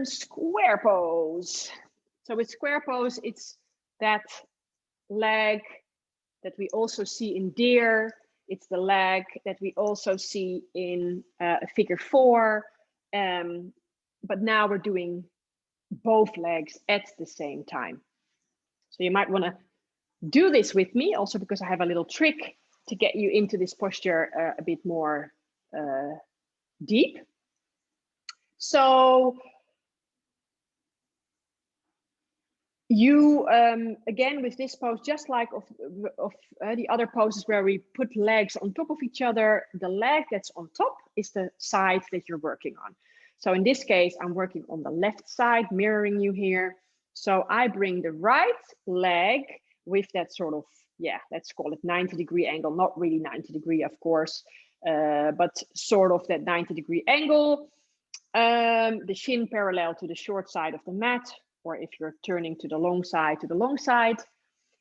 Square pose. So with square pose, it's that leg that we also see in deer. It's the leg that we also see in figure 4. But now we're doing both legs at the same time. So you might want to do this with me also, because I have a little trick to get you into this posture a bit more deep. So you, again, with this pose, just like of the other poses where we put legs on top of each other, the leg that's on top is the side that you're working on. So in this case, I'm working on the left side, mirroring you here. So I bring the right leg with that sort of, yeah, let's call it 90-degree angle, not really 90-degree, of course, but sort of that 90-degree angle. The shin parallel to the short side of the mat, or if you're turning to the long side, to the long side.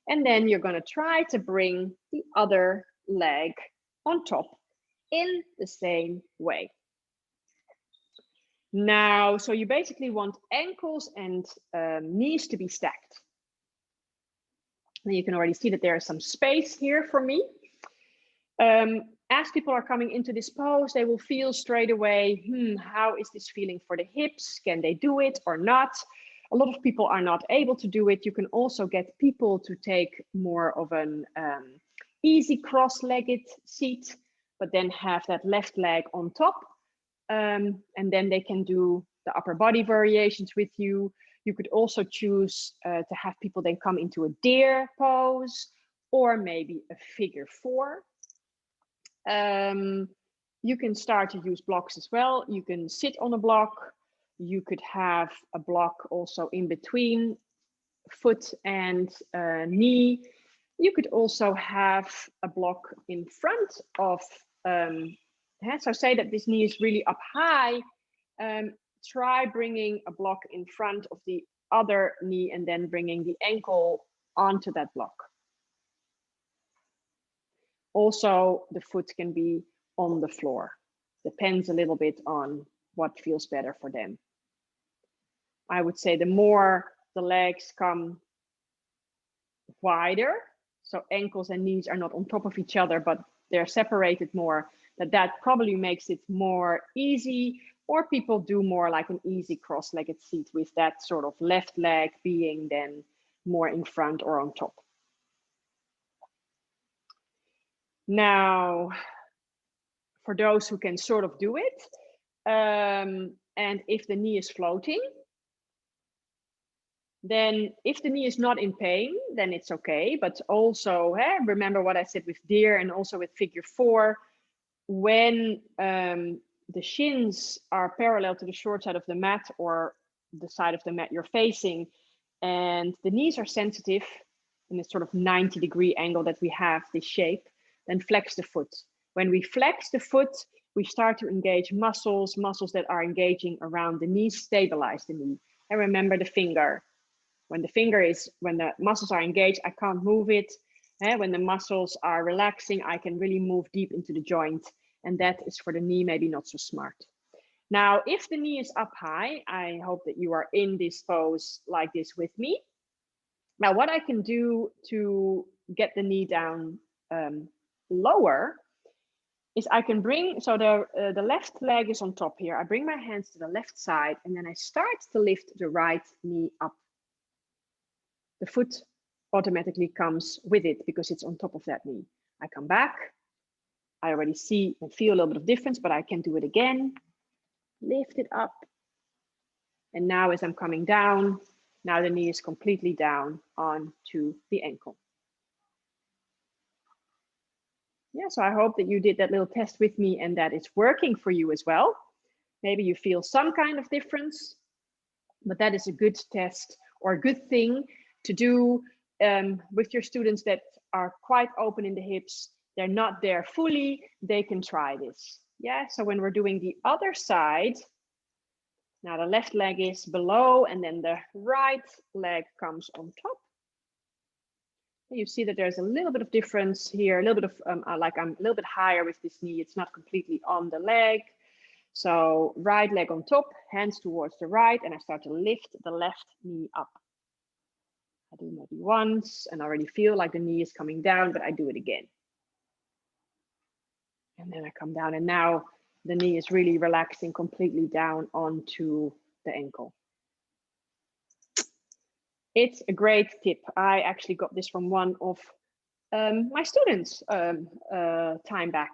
And then you're going to try to bring the other leg on top in the same way. Now, so you basically want ankles and knees to be stacked. And you can already see that there is some space here for me. As people are coming into this pose, they will feel straight away, how is this feeling for the hips? Can they do it or not? A lot of people are not able to do it. You can also get people to take more of an easy cross-legged seat, but then have that left leg on top. And then they can do the upper body variations with you. You could also choose to have people then come into a deer pose, or maybe a figure 4. You can start to use blocks as well. You can sit on a block. You could have a block also in between foot and knee. You could also have a block in front of, so say that this knee is really up high. Try bringing a block in front of the other knee and then bringing the ankle onto that block. Also, the foot can be on the floor. Depends a little bit on what feels better for them. I would say the more the legs come wider, so ankles and knees are not on top of each other, but they're separated more, that probably makes it more easy, or people do more like an easy cross-legged seat with that sort of left leg being then more in front or on top. Now, for those who can sort of do it, and if the knee is floating, then if the knee is not in pain, then it's okay. But also, remember what I said with deer and also with figure 4, when the shins are parallel to the short side of the mat or the side of the mat you're facing, and the knees are sensitive in this sort of 90-degree angle that we have, this shape, then flex the foot. When we flex the foot, we start to engage muscles that are engaging around the knee, stabilize the knee. And remember the finger. When the muscles are engaged, I can't move it. When the muscles are relaxing, I can really move deep into the joint. And that is for the knee, maybe not so smart. Now, if the knee is up high, I hope that you are in this pose like this with me. Now, what I can do to get the knee down lower is I can bring, so the left leg is on top here. I bring my hands to the left side and then I start to lift the right knee up. The foot automatically comes with it because it's on top of that knee. I come back. I already see and feel a little bit of difference, but I can do it again. Lift it up. And now as I'm coming down, now the knee is completely down onto the ankle. Yeah, so I hope that you did that little test with me and that it's working for you as well. Maybe you feel some kind of difference, but that is a good test or a good thing to do with your students that are quite open in the hips. They're not there fully, they can try this. Yeah, so when we're doing the other side, now the left leg is below and then the right leg comes on top. You see that there's a little bit of difference here, a little bit of like I'm a little bit higher with this knee. It's not completely on the leg. So right leg on top, hands towards the right, and I start to lift the left knee up. I do maybe once and already feel like the knee is coming down, but I do it again. And then I come down, and now the knee is really relaxing completely down onto the ankle. It's a great tip. I actually got this from one of my students time back.